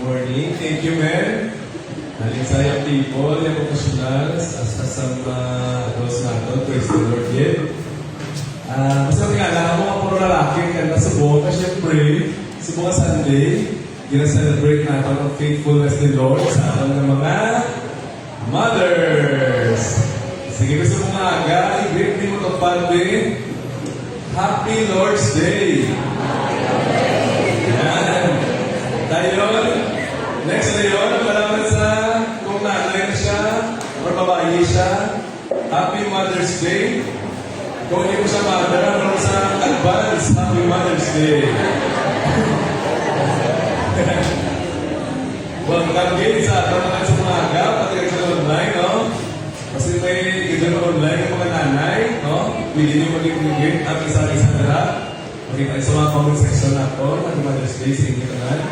morning. Thank you, man. Haling sayang people, yung professionals, as some adults natin, praise the Lord yet. Kasi nga, alam mo mga puro lalaki, kaya nasubok ka siyempre, subok ka Sunday, gina-celebrate natin ang faithfulness ni Lord sa ating ng mga mothers. Sige, gusto mo nga aga, i-greet mo ito pati. Happy Lord's Day! Yan. Tayon, next na yun, malaman sa kung nanay siya or babae siya. Happy Mother's Day. Kung hindi mo siya mother, ano sa advance, Happy Mother's Day. Welcome din sa tamangan sa mga aga, pati ka sa online, no? Kasi may gano'n online yung mga nanay, no? Pwede nyo mag-ingin at isa-isa na. Makita sa mga comment section na ako, Happy Mother's Day sa inyo naman.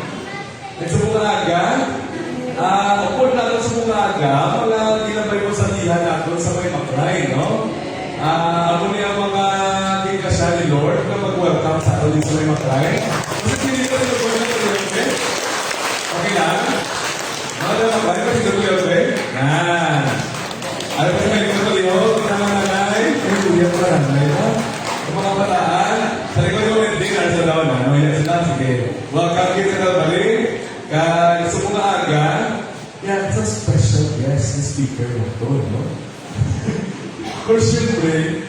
At sa mga aga, upod natin sa mga aga, mga ginabay mo sa tihan natin sa may makray, no? Ano niya mga kinasya ni Lord na mag-welcome sa atin sa may makray? Kasi hindi ko rin mag-welcome. Okay lang? Mga makray, kasi mag-welcome? Yan. Alam mo may likod ko liho, kita mga nanay, may kuya ko na nanay, no? Yung mga bataan, sa likod yung ending, ano sa daw na, may sila, sige. Welcome kita na balik. Kaya sa mga aga, yan, it's a special guest na speaker mo to, no? Pero siyempre,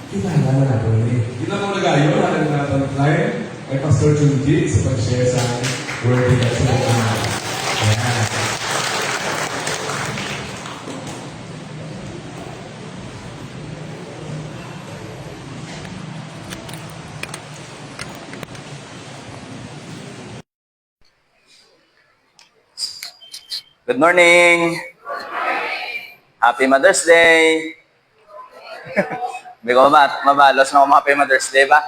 kilala na natin eh. Kita mo nagayon, natin natin tayo, kay Pastor Junji sa pag-share sa word nila sa mga. Ayan. Good morning! Happy Mother's Day! Hindi ko mabalos na kung Happy Mother's Day ba?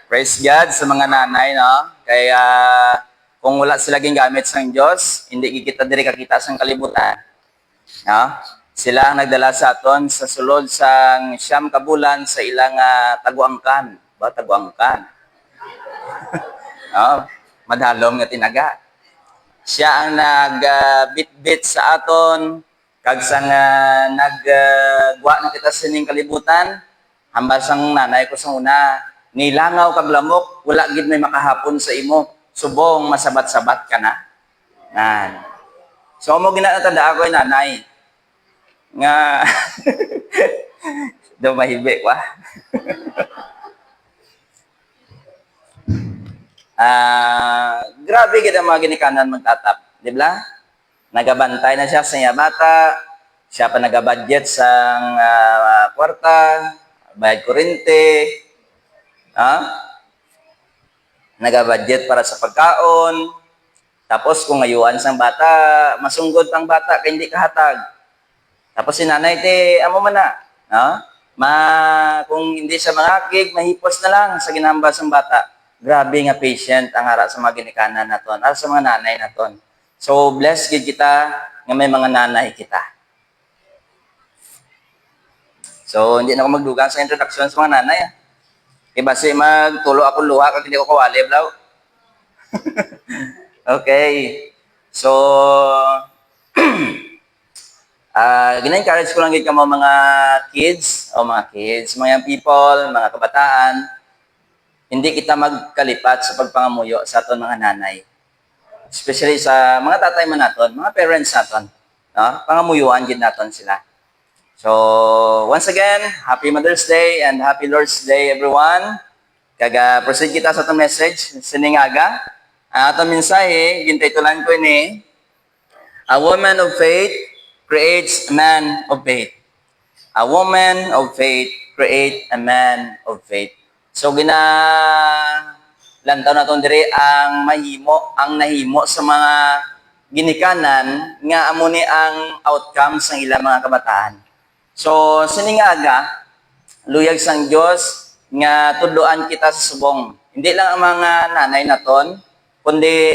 Praise God sa mga nanay, no? Kaya kung wala sila gamit sa Diyos, hindi kita diri kakita sa kalibutan. No? Sila ang nagdala sa aton sa sulod sang siyam ka bulan sa ilang taguangkan. Ba, taguangkan? No? Madhalom nga tinaga. Siya ang nag-bit-bit sa aton, kag sang nagwa na kita sining kalibutan, hambas ang nanay ko sa una, nilangaw kag lamok, wala gid may makahapon sa imo, subong masabat-sabat ka na. Nan. So mo ginatanda ako nanay. Nga do mahibi kwa. Grabe kita mga ginikanan magtatap, di ba? Nagabantay na siya sa iya bata, siya pa nagabudget sa kwarta, bayad kuryente, nagabudget para sa pagkaon, tapos kung ngayuan sang bata, masunggod pang bata kaya hindi kahatag. Tapos si nanay, amo man na, kung hindi siya mangakig, mahipos na lang sa ginamba sang bata. Grabe nga patient ang hara sa mga ginikanan naton, sa mga nanay naton. So, blessed gid kita nga may mga nanay kita. So, hindi na ako magdugang sa introduction sa mga nanay. Base magtulo ako luha kag hindi ko kawali, blaw. Okay. So, gina-encourage ko lang gid kamo mga kids, mga young people, mga kabataan, hindi kita magkalipat sa pagpangamuyo sa aton mga nanay. Especially sa mga tatay man naton, mga parents naton. Pangamuyuan gid naton sila. So, once again, Happy Mother's Day and Happy Lord's Day everyone. Kaga proceed kita sa atong message sining aga. Ang atong mensahe, gintitulan ko ini, A woman of faith creates a man of faith. A woman of faith creates a man of faith. So lantaw naton diri ang nahimo sa mga ginikanan nga amo ni ang outcome sa ilang mga kabataan. So sining aga luyag sang Dios nga tudloan kita sa subong. Hindi lang ang mga nanay naton, kundi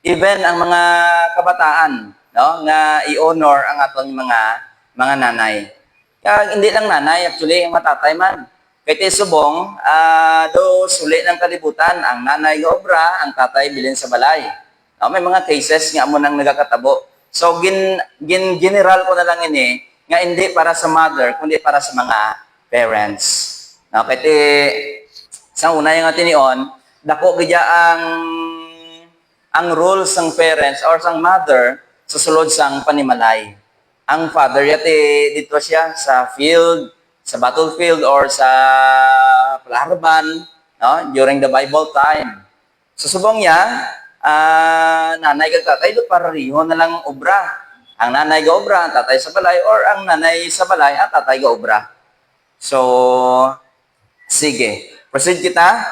even ang mga kabataan, no, nga i-honor ang aton mga nanay. Kaya hindi lang nanay, actually ang matatay man. Kay Tisubong, do suli ng kalibutan, ang nanay nga obra, ang tatay bilin sa balay. May mga cases nga mo nang nagakatabo. So, general ko na lang ini, nga hindi para sa mother, kundi para sa mga parents. Kaya sa una yung atinion, dako gaya ang rules ng parents or sang mother sa sulod sang panimalay. Ang father yate dito siya sa field, sa battlefield or sa palarban, during the Bible time. Susubong niya, nanay kag tatay do parariho na lang obra. Ang nanay ga obra, ang tatay sa balay, or ang nanay sa balay, ang tatay ga obra. So, sige. Proceed kita.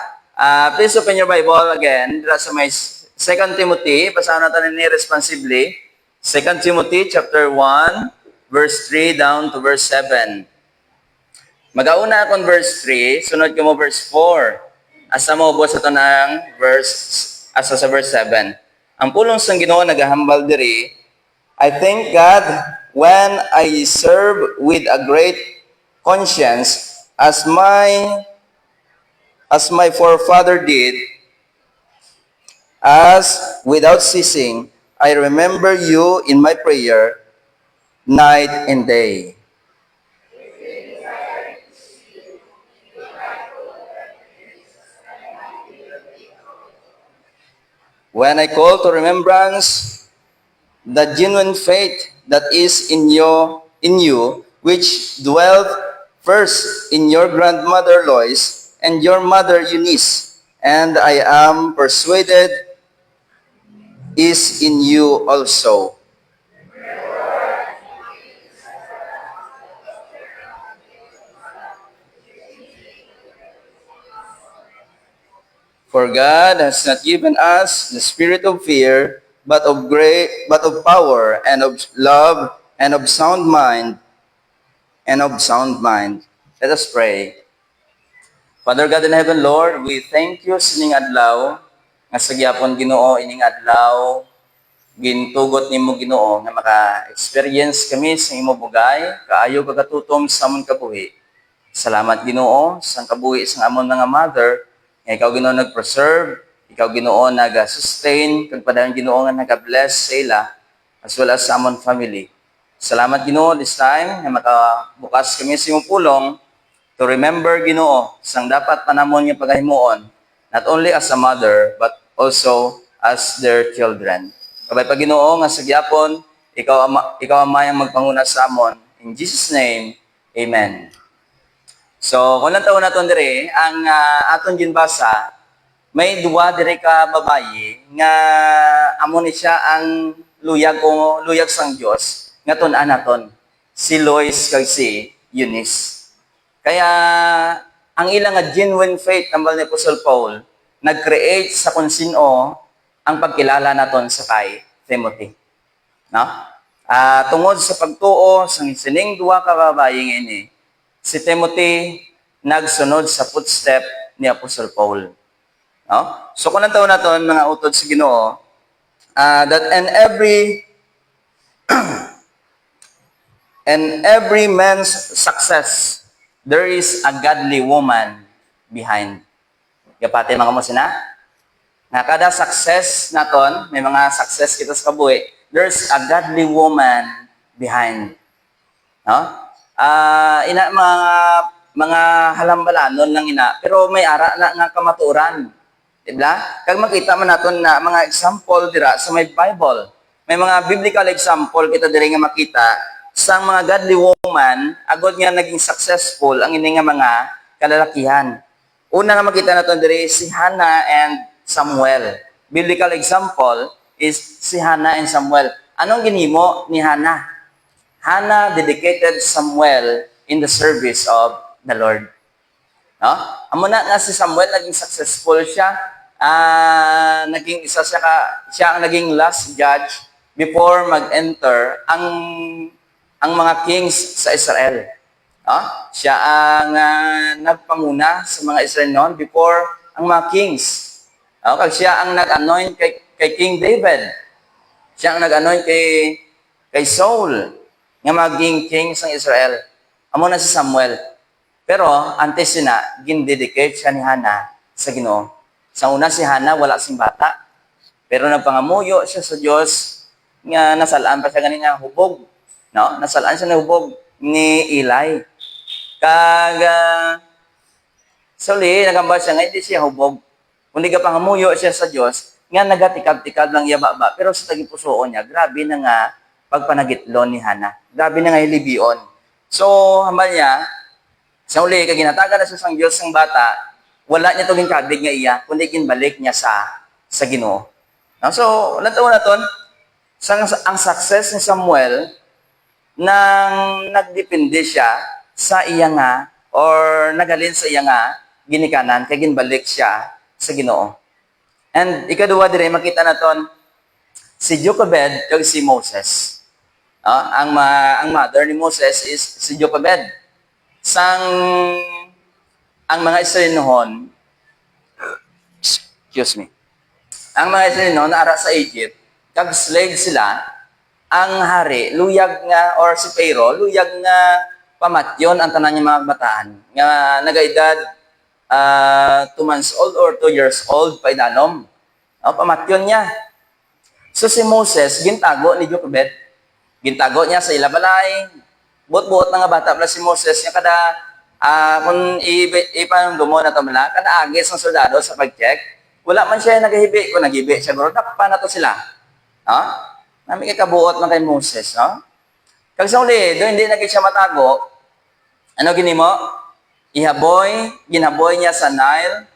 Please open your Bible again. Dira sa may 2 Timothy, basahan natin ni responsibly. 2 Timothy chapter 1, verse 3 down to verse 7. Mag-auna akong verse 3, sunod ko mo verse 4. Asa mo ubos ito ng asa sa verse 7. Ang pulong sang Ginoo nagahambal diri, I thank God when I serve with a great conscience as my forefather did, as without ceasing I remember you in my prayer night and day. When I call to remembrance the genuine faith that is in you, which dwelt first in your grandmother Lois and your mother Eunice, and I am persuaded is in you also. For God has not given us the spirit of fear, but of power and of love and of sound mind. Let us pray. Father God in heaven, Lord, we thank you sa ining adlaw, nga sa gyapon Ginoo ining adlaw, gintugot nimo Ginoo nga maka-experience kami sa imo bugay, kaayo kagatutom sa amon kabuhi. Salamat Ginoo sa kabuhi sa amon mga mother, nga ikaw Ginoo nag-preserve, ikaw Ginoo nag-sustain, kag padayon Ginoo nga nag-bless sa ila, as well as sa amon family. Salamat Ginoo this time nga makabukas kami sa imong pulong to remember Ginoo sang dapat panamon nga pagahimuon, not only as a mother but also as their children. Kabay pa Ginoo nga sa gyapon ikaw ang mayang magpanguna sa amon. In Jesus name, amen. So, kung lang taon naton dire, ang aton ginbasa, may duwa dire ka babayi nga amo ni siya ang luyag sang Dios nga tun-an naton, si Lois kag si Eunice. Kaya ang ilang nga genuine faith tambal ni Apostle Paul nag-create sa kung sino ang pagkilala naton sa kay Timothy. No? Tungod sa pagtuo sa sining duwa ka babayi ini, si Timothy nagsunod sa footstep ni Apostle Paul. No? So kung ang taon naton mga utod sa Ginoo, that and every man's success there is a godly woman behind. Gapati mga mo sina? Nga kada success naton, may mga success kita sa kabuhi, there's a godly woman behind. No? Ina mga halambalanon lang ina, pero may ara na nga kamaturan. Diba? Kag makita man naton na mga example dira sa may Bible. May mga biblical example kita diri nga makita sang mga godly woman agod nga naging successful ang ini nga mga kalalakihan. Una nga makita naton diri si Hannah and Samuel. Biblical example is si Hannah and Samuel. Anong ginhimo ni Hannah? Hannah dedicated Samuel in the service of the Lord. No? Amo na nga si Samuel naging successful siya. Naging isa siya ang naging last judge before mag-enter ang mga kings sa Israel. Siya ang nagpanguna sa mga Israel noon before ang mga kings. Kag siya ang nag-anoint kay King David. Siya ang nag-anoint kay Saul nga maging king sa Israel. Amo na si Samuel. Pero antes sina gindedicate siya ni Hana sa Ginoo. Sa una si Hana wala sing bata. Pero nagpangamuyo siya sa Dios nga nasalaan pa siya ganin nga hubog, no? Nasalaan siya ng hubog ni Eli. Kag suli nagambal siya nga hindi siya hubog. Kundi ka pangamuyo siya sa Dios nga nagatikab-tikab lang yababa. Pero sa tagipusoon niya, grabe na nga pagpanagitlon ni Hana. Grabe na nga ilibion. So, hambal niya, sa uli, kag ginatagan na siya sang Diyos ng bata, wala niya itong kabig nga iya, kundi kinbalik niya sa Ginoo. No? So, lantaw na ton, ang success ni Samuel nang nagdepende siya sa iya nga, or nagalin sa iya nga, ginikanan, kag ginbalik siya sa Ginoo. And ikaduwa dire, makita na ton, si Jochebed kag si Moses. Ang mother ni Moses is si Jochebed. Ang mga Israel noon, excuse me, ang mga Israel noon naara sa Egypt, kag slave sila, ang hari, luyag nga, or si Pharaoh, luyag nga pamatyon ang tanan niya mga bataan, nga nagaedad 2 months old or 2 years old, paidanom. Pamatyon niya. So si Moses, gintago ni Jochebed, gintago niya sa ilabalay, buot-buot na nga bata pala si Moses, niya kada, kung ipanundumo na ito mula, kada agis ng soldado sa pag-check, wala man siya naghibi. Kung naghibi siya, guro, dakpa na to sila. Nami kikabuot man kay Moses. Kag sa uli, doon hindi naging siya matago, ano ginimo? Ginaboy niya sa Nile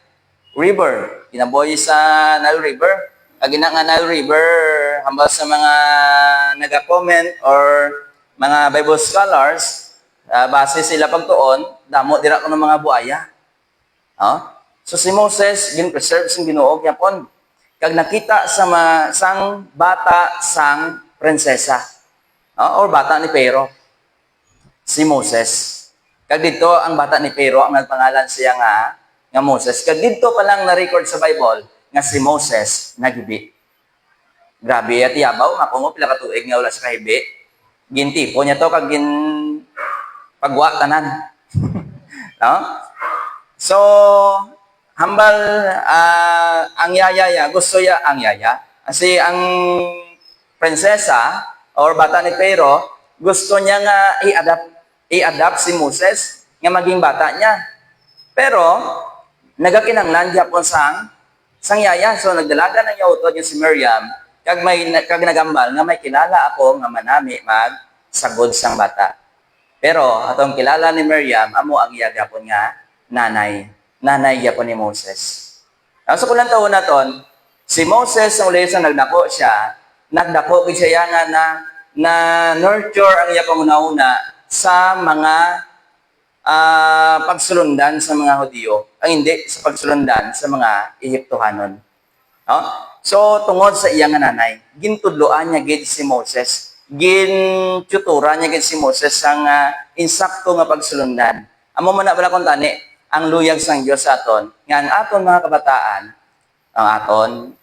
River. Ginaboy sa Nile River. Kag ina nga Nile River, hambal sa mga naga-comment or mga Bible scholars, base sila pagtuon, damo dira ko ng mga buaya. So si Moses, gin-preserve sing Ginoo yapon. Kag nakita sang bata sang prinsesa, or bata ni Pharaoh, si Moses. Kag dito ang bata ni Pharaoh ang nagpangalan siya nga Moses. Kag dito pa lang na-record sa Bible nga si Moses nagibi. Grabe at yabaw, nga kung pila ka tuig nga wala sa kahibi. Gintipo niya to kag pagwa tanan. No? So, hambal ang yaya, gusto ya ang yaya. Kasi ang prinsesa or bata ni Pharaoh, gusto niya nga i-adapt si Moses nga maging bata niya. Pero, nagakinanglan gyapon sang yaya. So, nagdalaga na niya utod yung si Miriam, kag nagambal nga may kilala ako nga manami magsagod sang bata. Pero atong kilala ni Miriam amo ang iya gyapon nga nanay gyapon ni Moses. So kulang taon na ton, si Moses ang uli sa nagdako gid siya nga na nurture ang iya pangunahuna sa mga pagsulundan sa mga Hudyo, ang hindi sa pagsulundan sa mga Ehiptohanon. So, tungod sa iyang nanay, gintudloan niya gid si Moses. Gintuturan niya gid si Moses ang insakto nga pagsulundan. Amo man na bala kung tani, ang luyag sang Dios sa aton, nga ang aton mga kabataan,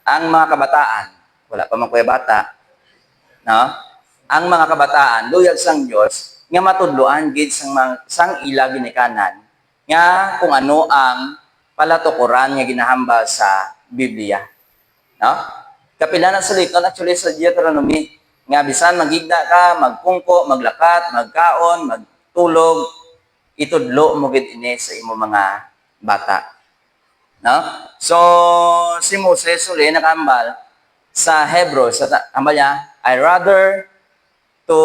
ang mga kabataan, wala pa man kuya bata, no? Ang mga kabataan, luyag sang Dios, nga matudloan gid sang ila ginikanan, nga kung ano ang palatukuran nga ginahambal sa Biblia. No? Kapila na suliton actually sa Deuteronomy, nga bisan magigda ka, magpungko, maglakat, magkaon, magtulog, itudlo mo gid ini sa imo mga bata. No? So si Moses uli nakambal sa Hebrew, sa ambal niya, I rather to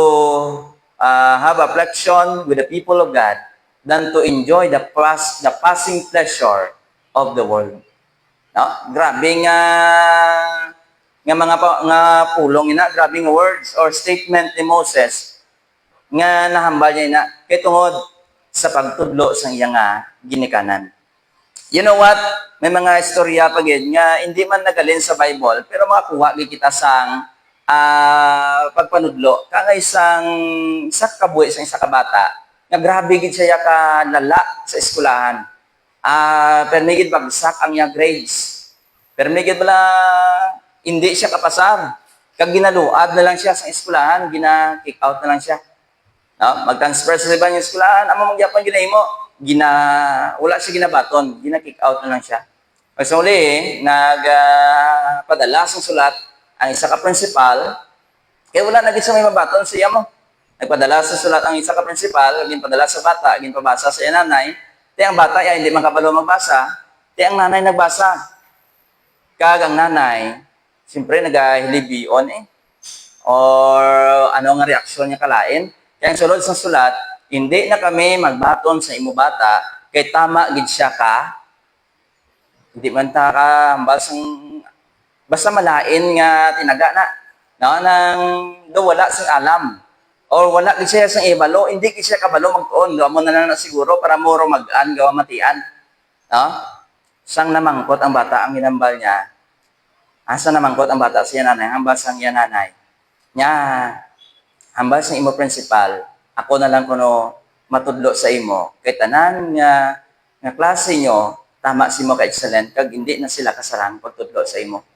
have affliction with the people of God than to enjoy the passing pleasure of the world. No? Grabe nga pulong ina, grabe nga words or statement ni Moses nga nahambal niya ina kay tungod sa pagtudlo sang iya nga ginikanan. You know what? May mga istorya pa gid nga hindi man nagalin sa Bible pero makakuha gid kita sang pagpanudlo kangay sa kabuhi sang isa ka bata nga grabe gid siya ka lala sa eskwelahan. Permigid bagsak ang iyang grades. Permigid bala hindi siya kapasar. Kag ginaluad na lang siya sa eskwelahan, gina-kick out na lang siya. No? Mag-transfer sa ibang eskwelahan, amo magyapon ginahimo. wala siya ginabaton, gina-kick out na lang siya. Kasi uli, nagpadala sa sulat ang isa ka principal, kaya wala na gid sa may mabaton siya mo. Nagpadala sa sulat ang isa ka principal, ginpadala sa bata, ginpabasa sa nanay, ti ang bata ay hindi man kabalo magbasa, ti ang nanay nagbasa. Kagang nanay, siyempre nagahilibion or ano nga reaksyon niya kalain. Kaya ang sulod sa sulat, hindi na kami magbaton sa imo bata, kay tama gid siya ka. Hindi man ta ka basta malain nga tinaga na. No, nang do wala sing alam. Or wala gid siya sang ibalo, hindi gid siya kabalo magtuon. Do mo na lang na siguro para moro mag-an gawa matian. No? Sang namangkot ang bata ang ginambal niya. Asa namangkot ang bata siya nanay, hambal sang iya nanay. Nya, hambal sang imo principal, ako na lang kuno matudlo sa imo. Kay tanan nga klase nyo, tama si mo ka excellent, kag hindi na sila kasarang pagtudlo sa imo.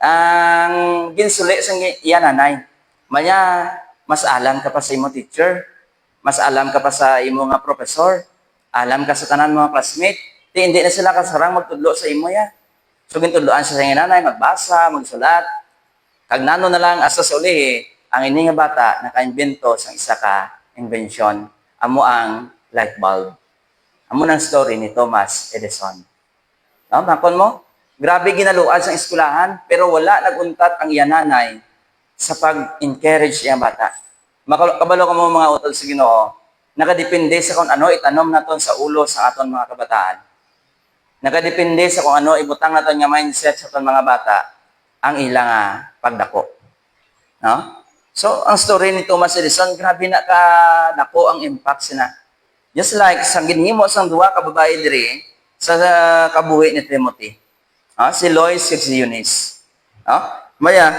Ang ginsuli sang iya nanay, manya, mas alam ka pa sa imo teacher, mas alam ka pa sa imo nga professor, alam ka sa tanan mga classmate, hindi na sila kasarang magtudlo sa imo ya. So gintudloan siya sa iya nanay, magbasa, magsulat, kag nano na lang asa sa uli, ang ini nga bata naka-invento sa isa ka invention, amo ang light bulb. Amo ng story ni Thomas Edison. No, makon mo? Grabe ginaluad sa eskwelahan, pero wala naguntat ang iya nanay sa pag-encourage iyang bata. Kabalo ka mo mga utol sa Ginoo, nakadepende sa kung ano itanom naton sa ulo sa aton mga kabataan. Nakadepende sa kung ano ibutang naton nga mindset sa aton mga bata ang ilang pagdako. No? So, ang story ni Thomas Edison, grabe na ka dako ang impact sina. Just like sa ginhimo sang duha ka babae diri sa kabuhi ni Timothy. Si Lois ug si Eunice. Maya,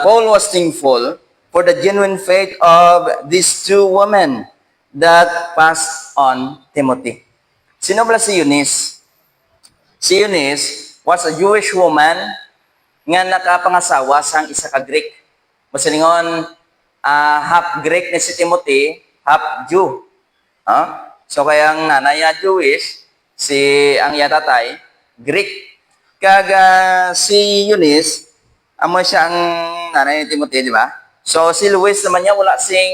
Paul was thankful for the genuine faith of these two women that passed on Timothy. Sino ba si Eunice? Si Eunice was a Jewish woman nga nakapangasawa sang isa ka Greek. Masalingon, half Greek ni si Timothy, half Jew. So kaya ang nanay Jewish, ang iya tatay, Greek. Kaga si Eunice, amo siya ang nanay ni Timothy, di ba? So si Luis naman niya, wala sing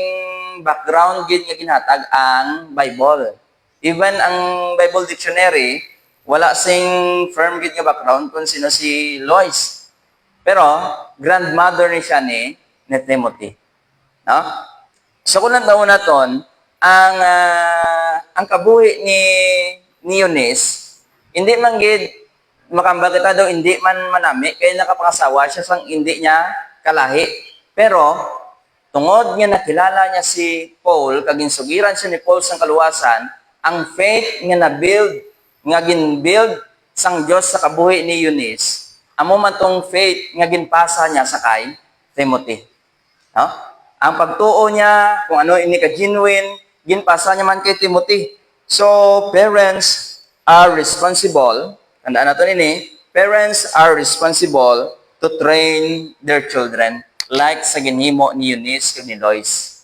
background gid nga ginhatag ang Bible. Even ang Bible Dictionary, wala sing firm gid nga background kung sino si Lois. Pero, grandmother ni siya ni Timothy. No? So, kung lang taon naton, ang kabuhi ni Eunice, hindi man gid makambal kita daw, hindi man manami, kaya nakapangasawa siya sang hindi niya kalahi. Pero, tungod nga nakilala niya si Paul, kaginsugiran siya ni Paul sang kaluwasan, ang faith nga na-build, nga gin-build sang Diyos sa kabuhi ni Eunice, amo man tong faith nga ginpasa niya sa kay Timothy. No? Ang pagtuo niya, kung ano ini ka-genuine, ginpasa niya man kay Timothy. So, parents are responsible, tandaan natin ini, parents are responsible to train their children like sa ginhimo ni Eunice ug ni Lois.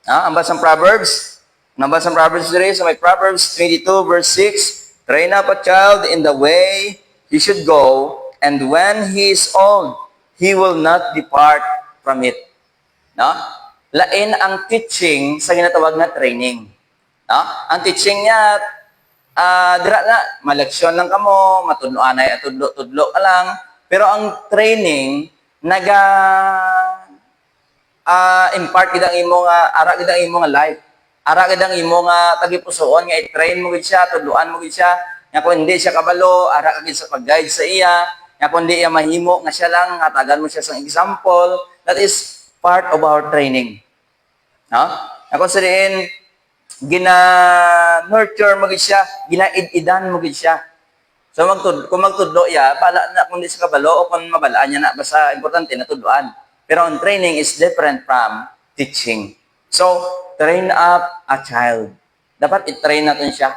Ang basang Proverbs, nabasang Proverbs diri sa may Proverbs 22 verse 6, train up a child in the way he should go, and when he is old, he will not depart from it. No? Lain ang teaching sa ginatawag na training. No? Ang teaching niya, dira na, maleksyon lang kamo, matudloanay at tudlo ka lang. Pero ang training, impart gid ang imong ara gid ang imong life. Ara gid ang imong tagipusoon nga i-train mo gid siya, tudloan mo gid siya. Nga kung hindi siya kabalo, ara ka gid sa pag-guide sa iya. Nga kung hindi iya mahimo nga siya lang, hatagan mo siya sang example. That is part of our training. No? Nga kung sariin, gina-nurture mo gid siya, gina-id-idan mo gid siya. So kung magtudlo iya, bala na kung di siya kabalo o kung mabalaan niya na, basta importante na tudloan. Pero ang training is different from teaching. So, train up a child. Dapat i-train natin siya.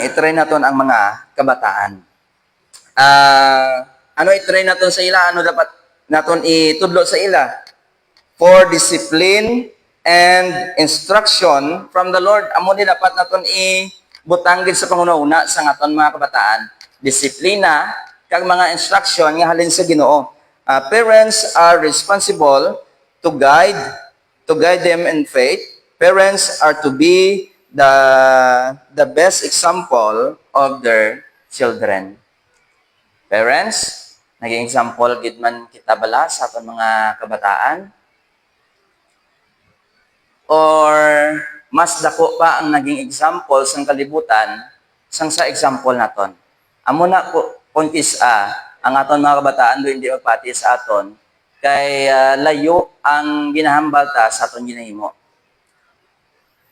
I-train natin ang mga kabataan. Ano i-train natin sa ila? Ano dapat natin itudlo sa ila? For discipline and instruction from the Lord. Amo ni dapat naton ibutang gid sa pangunahuna sa aton mga kabataan. Disiplina kag mga instruction nga halin sa Ginoo. Parents are responsible to guide them in faith. Parents are to be the best example of their children. Parents, naging example gid man kita bala sa aton mga kabataan? Or mas dako pa ang naging example sang kalibutan sang sa example naton? Amo na kuntis ang aton mga kabataan do hindi magpati sa aton kay layo ang ginahambal ta sa aton ginahimo.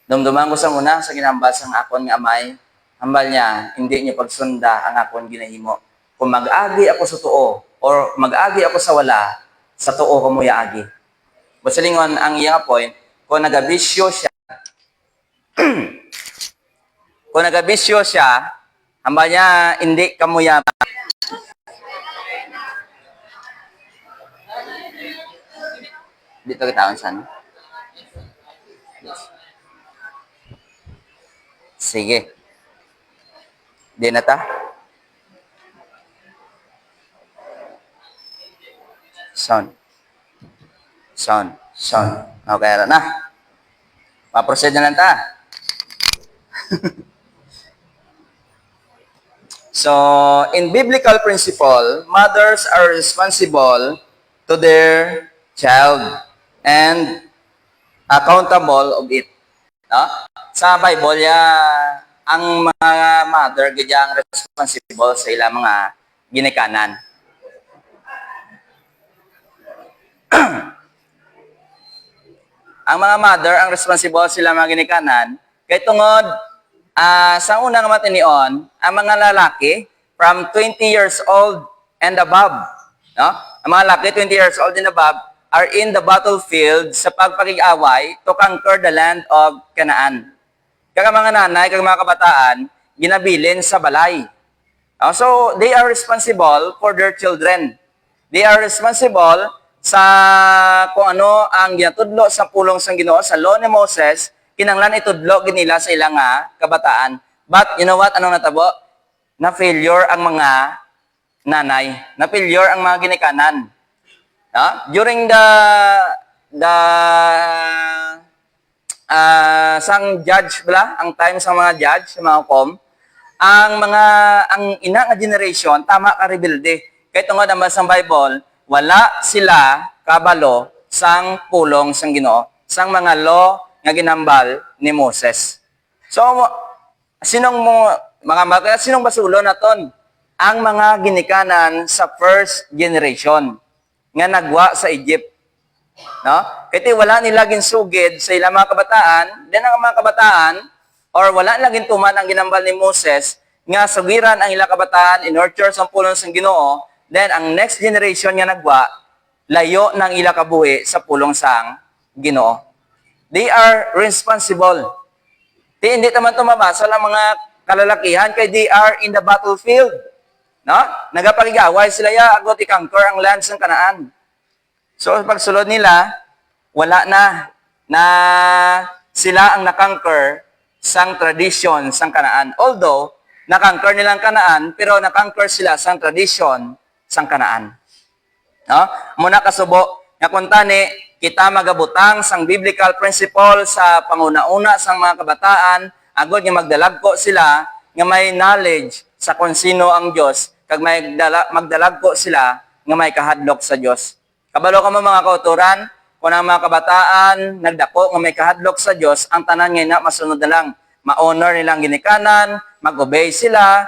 Dumduman ko sa muna sa ginahambal sang akon nga amay, hambal niya hindi niya pagsunda ang akon ginahimo. Kung mag-agi ako sa tuo or mag-agi ako sa wala, sa tuo ko mo yaagi. Basalingon ang iyang point, kung nagabisyo siya, kung nagabisyo siya, hambal niya hindi ka mo yaman. Dito kita san. Sige. Di na ta. Sound. Okay na. Pa-proceed na lang ta. So, in biblical principle, mothers are responsible to their child and accountable of it. No? Sa Bible, ang mga mother gidyang responsible sa ilang mga ginikanan. Ang mga mother ang responsible sila mga ginikanan kay tungod sa unang matinion ang mga lalaki from 20 years old and above, no? Ang mga lalaki 20 years old and above are in the battlefield sa pagpakig-away to conquer the land of Canaan. Kaya mga nanay, kaya mga kabataan, ginabilin sa balay. So, they are responsible for their children. They are responsible sa kung ano ang ginatudlo sa pulong sang Ginoo sa law ni Moses, kinanglan itudlo ginila sa ilang kabataan. But, you know what? Anong natabo? Na-failure ang mga nanay. Na-failure ang mga ginikanan. During the sang judge bala, ang time sa mga judge, sa mga kom, ang ina nga generation tama ka rebelde. Kay tungod ang basang Bible, wala sila kabalo sang pulong sang Ginoo, sang mga law nga ginambal ni Moses. So sinong basulo naton? Ang mga ginikanan sa first generation nga nagwa sa Egypt. No? Kaya wala nila ginsugid sa ilang mga kabataan, then ang mga kabataan, or wala nila gintuman ang ginambal ni Moses, nga sugiran ang ilang kabataan, in-nurture sa pulong ng Ginoo, then ang next generation nga nagwa, layo ng ilang kabuhi sa pulong sang Ginoo. They are responsible. Hindi naman tumabasa lang mga kalalakihan, kaya they are in the battlefield. No? Nagapagigaway sila agot i-conquer ang land ng Canaan. So, pagsulod nila, wala na sila ang nakonquer sang tradition sang Canaan. Although, nakonquer nilang Canaan, pero nakonquer sila sang tradition sang Canaan. No? Muna kasubo, nga kuntani, kita magabutang sang biblical principle sa panguna-una sang mga kabataan, agad nga magdalagko sila, nga may knowledge sa kung sino ang Diyos, kag may magdalagko sila, nga may kahadlok sa Diyos. Kabalo ka mo mga kauturan, kung ang mga kabataan nagdako nga may kahadlok sa Diyos, ang tanan ngayon na masunod na lang. Ma-honor nilang ginikanan, mag-obey sila,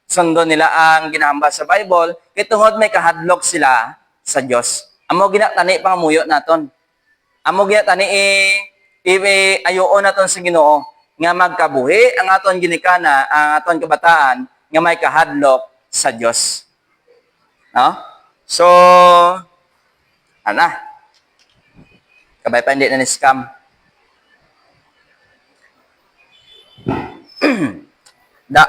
sundo nila ang ginahamba sa Bible, kaya tungod may kahadlok sila sa Diyos. Amo ginatani pangamuyo naton. Amo ginatani ayoon naton sa Ginoo nga magkabuhi ang aton ginikana, ang aton kabataan nga may kahadlok sa Diyos. No? So, kabay pa hindi na ni-scam. The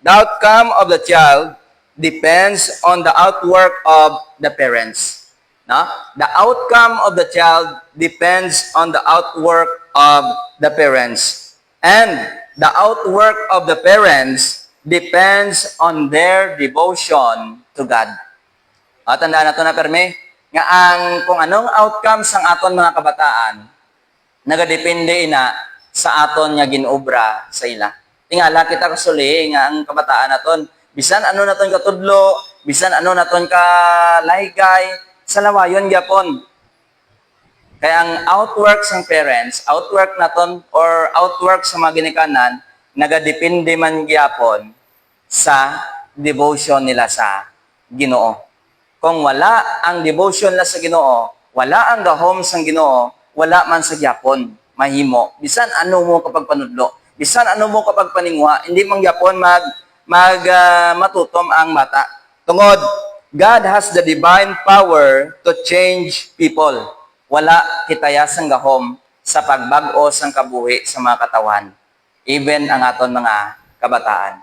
outcome of the child depends on the outwork of the parents. No? The outcome of the child depends on the outwork of the parents. And the outwork of the parents depends on their devotion to God. Tandaan na ito na, perme, nga kung anong outcome sang aton mga kabataan, nagadepende ina sa aton nga ginobra sa ila. Tingala kita kasuli nga ang kabataan naton, bisan ano naton katudlo, bisan ano naton ka laygay, sa lawayon gyapon. Kaya ang outwork sang parents, outwork naton or outwork sa mga ginikanan, nagadepende man gyapon sa devotion nila sa Ginoo. Kung wala ang devotion nila sa Ginoo, wala ang gahom sang Ginoo, wala man sa gyapon mahimo. Bisan ano mo kapag panudlo, bisan ano mo kapag paningwa, hindi man gyapon matutom ang mata. Tungod, God has the divine power to change people. Wala kitaya sang gahom sa pagbag-o sang kabuhi sa mga katawan. Even ang aton mga kabataan.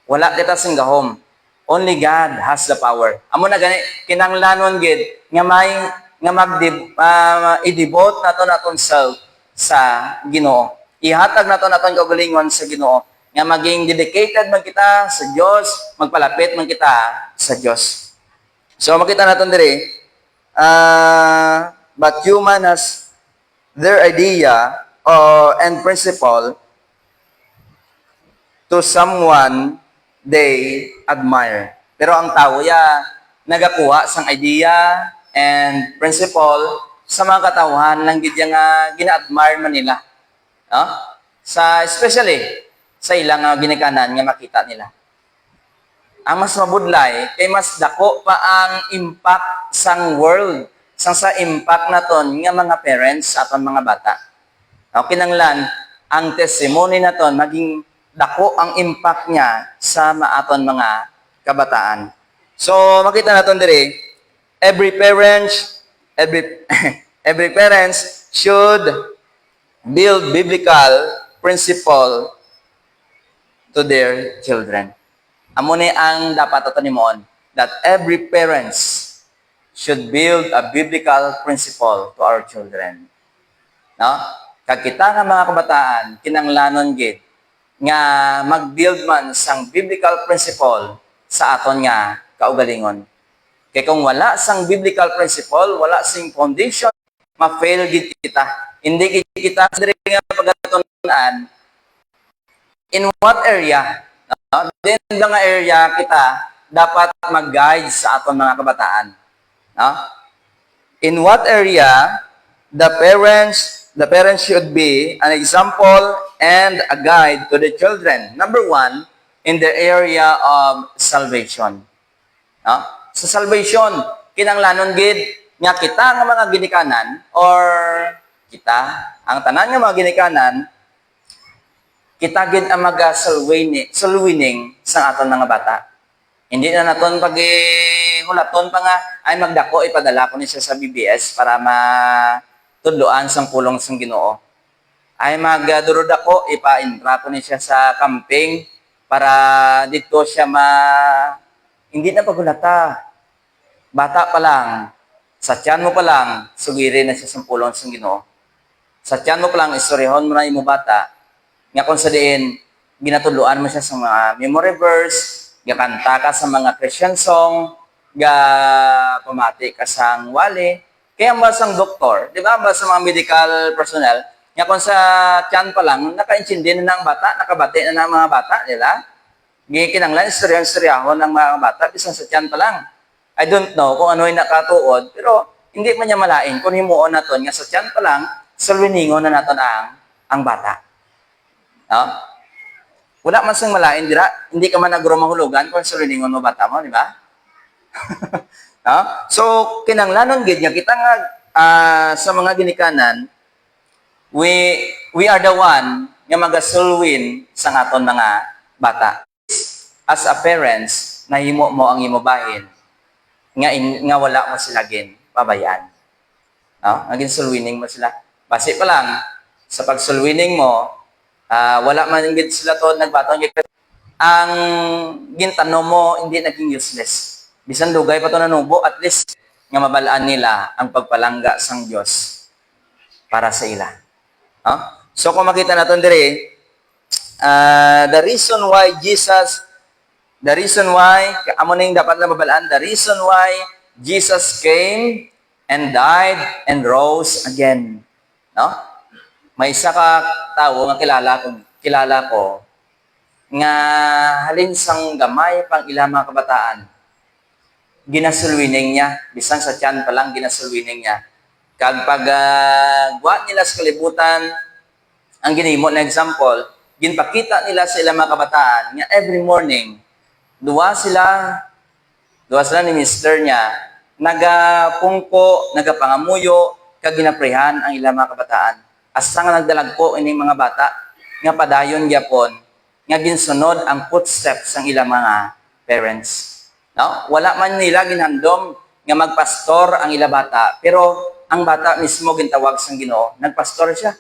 Wala kita sang gahom. Only God has the power. Amo na gani kinanglanon gid nga may nga i-devote naton self sa Ginoo. Ihatag naton kaugalingon sa Ginoo nga maging dedicated man kita sa Dios, magpalapit man kita sa Dios. So makita naton diri but human has their idea and principle to someone they admire. Pero ang tao nagakuha sang idea and principle sa mga katawhan lang gid nga gina-admire man nila. No? Especially sa ilang ginikanan nga makita nila. Ang mas mabudlay kay mas dako pa ang impact sang world sa impact naton nga mga parents sa aton mga bata. Kinanglan ang testimony naton maging dako ang impact niya sa aton mga kabataan. So makita naton diri, every parents should build biblical principle to their children. Amo ni ang dapat ato nimon, that every parents should build a biblical principle to our children. No? Kag kita nga mga kabataan, kinanglanon gid nga mag-build man sang biblical principle sa aton nga kaugalingon. Kay kung wala sang biblical principle, wala sing foundation, ma-fail gid kita. Hindi gid kita diri nga pagatunan in what area. No? Then nga area kita dapat mag-guide sa aton mga kabataan. No? In what area the parents should be an example and a guide to the children. Number one, in the area of salvation. No? Sa salvation, kinanglanon gid nga kita nga mga ginikanan or kita, ang tanan nga mga ginikanan, kita gid ang mag-salwining sa aton mga bata. Hindi na naton hulaton pa nga ay magdako ipadala ko ni siya sa BBS para matudloan sang pulong sang Ginoo. Ay magdurod ako ipa-intra ko ni siya sa camping para dito siya hindi na pagulata. Bata pa lang, sa tiyan mo pa lang, sugiri na siya sa pulong sang Ginoo. Sa tiyan mo pa lang, istoryahon mo na imo bata, nga kung sa diin, ginatudloan mo siya sa mga memory verse, gakanta ka sa mga Christian song, pamati ka sang wali. Kaya ba sang doktor, di ba ba sa mga medical personnel, nga kung sa tiyan pa lang, naka-intindi na ng bata, nakabati na ng mga bata, nila. Gikinanglan, istoryahon ng mga bata, bisan sa tiyan pa lang. I don't know kung ano yung nakatuod, pero hindi man niya malain kung himuon naton nga sa tiyan pa lang, salwiningon na naton ang bata. No? Wala man sang malain dira, hindi ka man nagro-mahulugan kung salwiningon mo bata mo, di ba? No? So, kinanglanon gid nga kita nga sa mga ginikanan, we are the one nga magasulwin sa aton mga bata. As a parents, nahimo mo ang imo bahin nga wala mo sila pabayan. No? Naging sulwining mo sila. Base pa lang, sa pagsulwining mo, wala man gid sila to nagbatong ang gintano mo hindi naging useless. Bisan dugay pa to nanubo, at least nga mabalaan nila ang pagpalangga sang Dios para sa ila. So kung makita natin dire, the reason why amo ning dapat na mabalaan, the reason why Jesus came and died and rose again. No? May isa ka tawo nga kilala ko nga halin sang gamay pang ilang mga kabataan. Ginasulwining niya, bisan sa tiyan pa lang ginasulwining niya. Kag pag guwat nila sa kalibutan, ang ginimo na example, ginpakita nila sa ilang mga kabataan nga every morning, duwa sila ni mister niya, nagapungko, nagapangamuyo, kag ginaprehan ang ilang mga kabataan. Asa nga nagdalag ko ining mga bata, nga padayon gyapon, nga ginsunod ang footsteps ng ilang mga parents. No? Wala man nila ginhandom nga magpastor ang ilang bata, pero ang bata mismo gintawag sang Ginoo, nagpastor siya.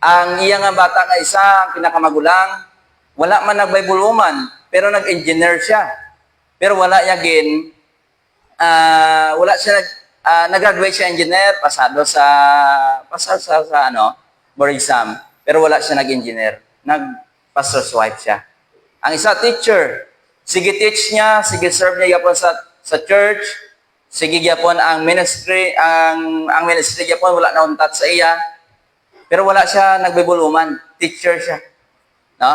Ang iya nga bata nga isa, ang pinakamagulang, wala man nag-Bible woman, pero nag-engineer siya. Pero wala yagin, wala siya nag-graduate siya engineer, pasado sa board exam, pero wala siya nag-engineer. Nag-pastor's wife siya. Ang isa teacher, sige teach niya, sige serve niya yapon sa church, sige yapon ang ministry yapon wala na untat sa iya. Pero wala siya nag-Bible woman, teacher siya. No?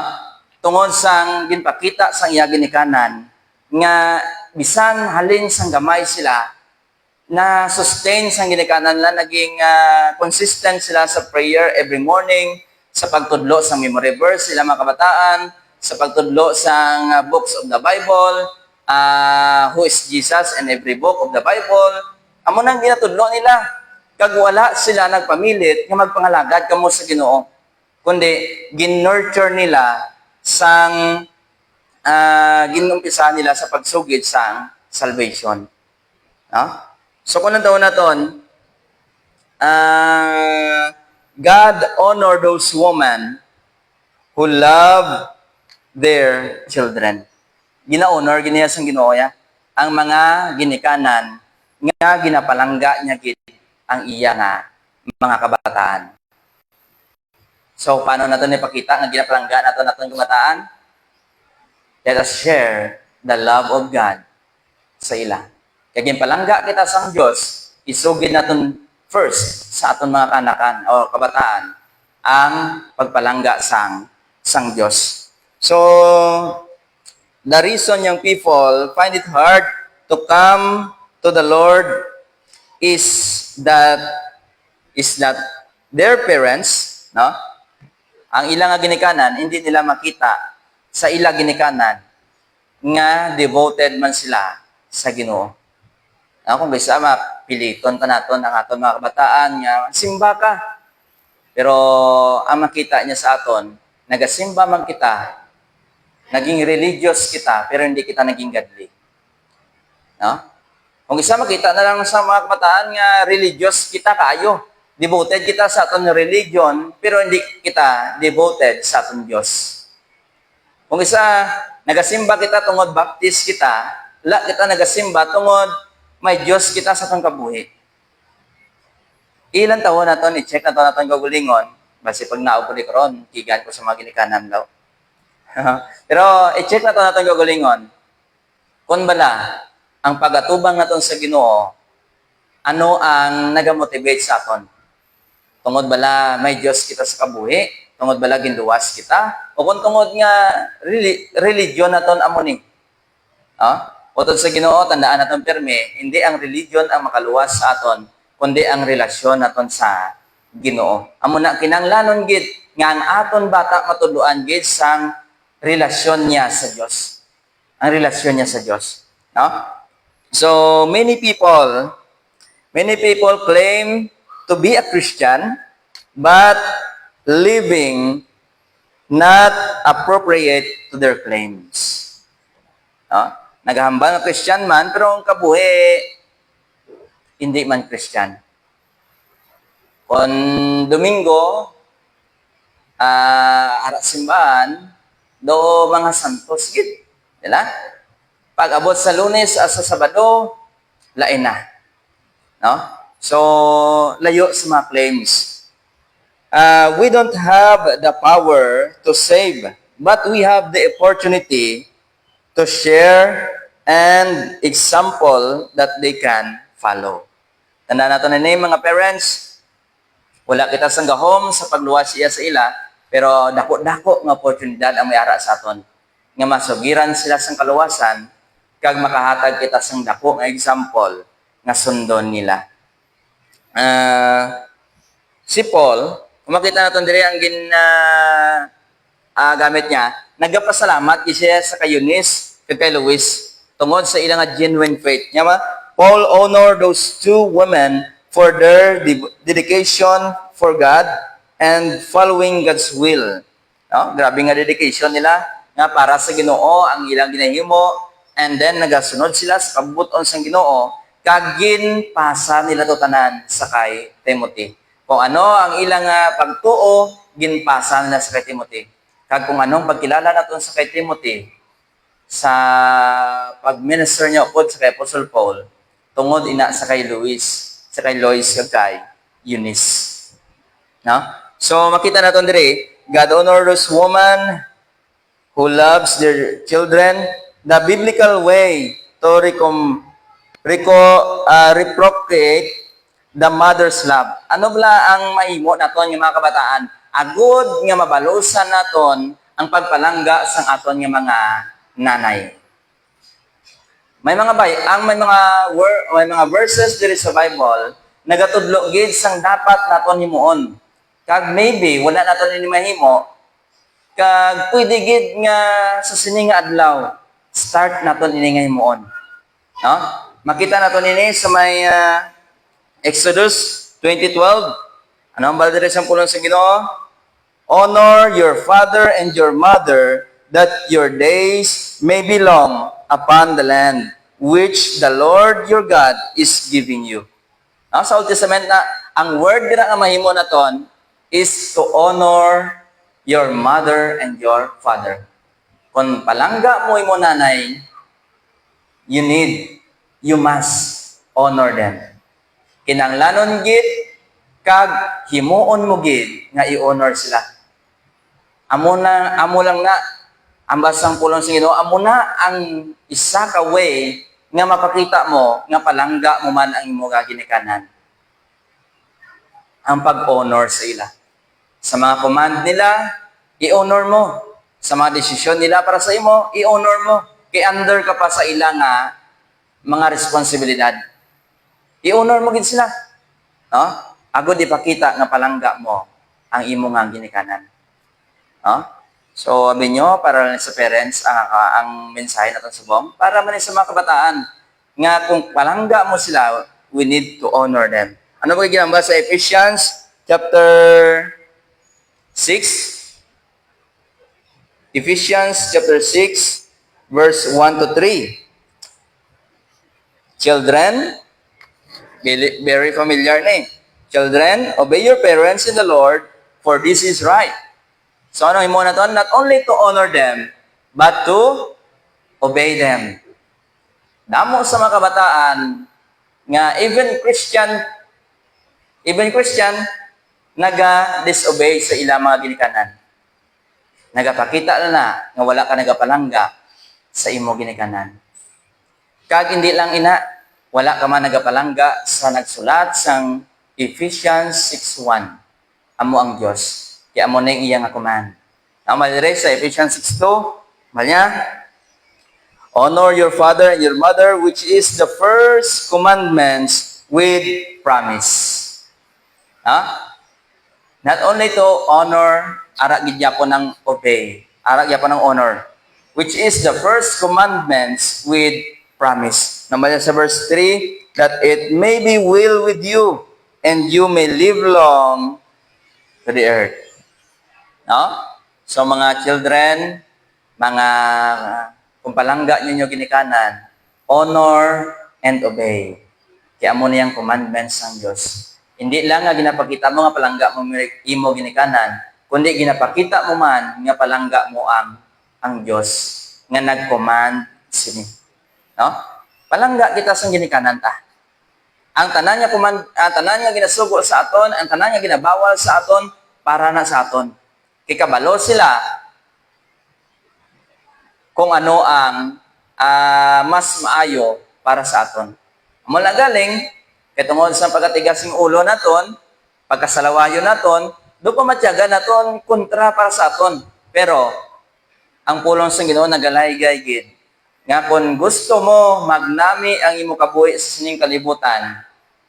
Tungod sang ginpakita sang iya ginikanan nga bisan halin sang gamay sila na sustain sang ginikanan nila, naging consistent sila sa prayer every morning, sa pagtudlo sang memory verse sila mga kabataan, sa pagtudlo sang books of the Bible, who is Jesus in every book of the Bible. Amo nang ginatudlo nila. Kag wala sila nagpamilit nga magpangalagad kamo sa Ginoo, kundi gin-nurture nila sang ginumpisa nila sa pagsugid sang salvation. No? So kung nandaw naton, God honor those women who love their children. Gina-honor, giniya sang Ginoo ya, ang mga ginikanan nga ginapalangga niya gid ang iya nga mga kabataan. So, paano natin ipakita nga ginapalangga natin kabataan? Let us share the love of God sa ila. Kaya ginapalangga kita sa Diyos, isugid natin first sa aton mga kanakan o kabataan ang pagpalangga sang Diyos. So, the reason young people find it hard to come to the Lord is that their parents, no? Ang ilang ginikanan, hindi nila makita sa ilang ginikanan nga devoted man sila sa Ginoo. Kung bisama, piliton pa naton ang aton mga kabataan nga simba ka. Pero ang makita niya sa aton, nagasimba man kita, naging religious kita, pero hindi kita naging godly. No? Kung isa makita na lang sa mga kabataan nga religious kita kayo, devoted kita sa aton religion, pero hindi kita devoted sa aton Diyos. Kung isa nagasimba kita tungod baptist kita, kita nagasimba tungod may Diyos kita sa aton kabuhi. Ilan taon na to, i-check na to natin gagulingon, basi pag naupo di karon, kigan ko sa mga ginikanan daw. Pero i-check na to natin gagulingon, kung bala, ang pagatubang naton sa Ginoo, ano ang nagamotivate sa aton? Tungod bala may Dios kita sa kabuhi, tungod bala ginluwas kita, o kung tungod nga religion naton amo ni. Utod sa Ginoo, tandaan naton perme, hindi ang religion ang makaluwas sa aton, kundi ang relasyon naton sa Ginoo. Amo na kinanglanon gid nga ang aton bata matudloan gid sang relasyon niya sa Dios. Ang relasyon niya sa Dios, no? So, many people claim to be a Christian, but living not appropriate to their claims. Naghahambal ng Christian man, pero ang kabuhi, hindi man Christian. Kung Domingo, arat simbahan, do mga santos gid, dila? Pag abot sa Lunes at sa Sabado, lain na. No? So, layo sa mga claims. We don't have the power to save, but we have the opportunity to share and example that they can follow. Tanda nato na ni mga parents, wala kita sang gahom sa pagluwas iya sa ila, pero dako-dako nga oportunidad ang may ara sa aton. Nga masugiran sila sang kaluwasan, kag makahatag kita sang dako nga example nga sundon nila. Si Paul, kung makita natin diri ang gamit niya, nagapasalamat siya sa kay Eunice ug kay Luis tungod sa ilang genuine faith. Nya ba? Paul honor those two women for their dedication for God and following God's will. No? Grabe nga dedication nila nga para sa Ginoo ang ilang ginahimo, and then nagasunod sila sa kabubuton sang Ginoo kag ginpasa nila to tanan sa kay Timothy. Kung ano ang ilang pagtuo, ginpasa nila sa kay Timothy. Kag kung anong pagkilala naton sa kay Timothy sa pag-minister niya upod sa kay Apostle Paul, tungod ina sa kay Luis, sa kay Lois kag kay Eunice. No? So makita naton diri, God honor those woman who loves their children the biblical way to reciprocate the mother's love. Ano bala ang mahimo naton nga mga kabataan? Agud nga mabalusan naton ang pagpalangga sang aton nga mga nanay. May mga verses diri sa Bible nagatudlo gid sang dapat naton himuon. Kag maybe wala naton ini mahimo, kag pwede gid nga sa sini nga adlaw start naton ini nga himuon. No? Makita naton ini sa may Exodus 20:12. Ano ang balde sa pulong sa Ginoo? Honor your father and your mother, that your days may be long upon the land which the Lord your God is giving you. Sa Old Testament na, ang word dira nga mahimo naton is to honor your mother and your father. Kung palangga mo imo nanay, you must honor them. Kinanglanon gid kag himuon mo gid nga i-honor sila. Amo lang na ang basang pulong sa Ginoo, amo na ang isa ka way nga mapakita mo nga palangga mo man ang imo ginikanan. Ang pag-honor sa ila. Sa mga command nila, i-honor mo. Sa mga desisyon nila para sa imo, i-honor mo. Kay under ka pa sa ila nga mga responsibilidad. I-honor mo gid sila. No? Agud ipakita nga palangga mo ang imo nga ginikanan. No? So, sabi nyo, para sa parents, ang mensahe natin sa bong, para man sa mga kabataan, nga kung palangga mo sila, we need to honor them. Ano ba ginamba sa Ephesians chapter 6? Ephesians chapter 6, verse 1 to 3. Children, very familiar na eh. Children, obey your parents in the Lord, for this is right. So ano mo na to? Not only to honor them, but to obey them. Damo sa mga kabataan nga even Christian naga-disobey sa ilang mga ginikanan. Nagapakita na nga wala ka nagapalangga sa imo ginikanan. Kag hindi lang ina, wala ka man nagapalangga sa nagsulat sang Ephesians 6:1. Amo ang Dios. Kaya amo na yung iyang command. Ang malire sa Ephesians 6:2, malya, honor your father and your mother, which is the first commandments with promise. Not only to honor, ara gidyapo ng obey, ara gidyapo ng honor, which is the first commandments with promise. Naman sa verse 3, that it may be well with you, and you may live long to the earth. No? So mga children, mga kumpalangga ninyo ginikanan, honor and obey. Kaya mo niyang commandments ng Diyos. Hindi lang nga ginapakita mo nga palangga mo imo ginikanan, kundi ginapakita mo man nga palangga mo ang Diyos nga nag-command sini. No? Palangga kita sa ginikanan ta. Ang tanan nga ginasugo sa aton, ang tanan nga ginabawal sa aton para na sa aton. Kikabalo sila kung ano ang mas maayo para sa aton. Mula galing, katungod sa pagkatigasing ulo naton, pagkasalawayo naton, do pa matyaga naton kontra para sa aton. Pero, ang pulong sa Ginoo nagalaygay gid nga kung gusto mo magnami ang imo kabuhi sa sining kalibutan,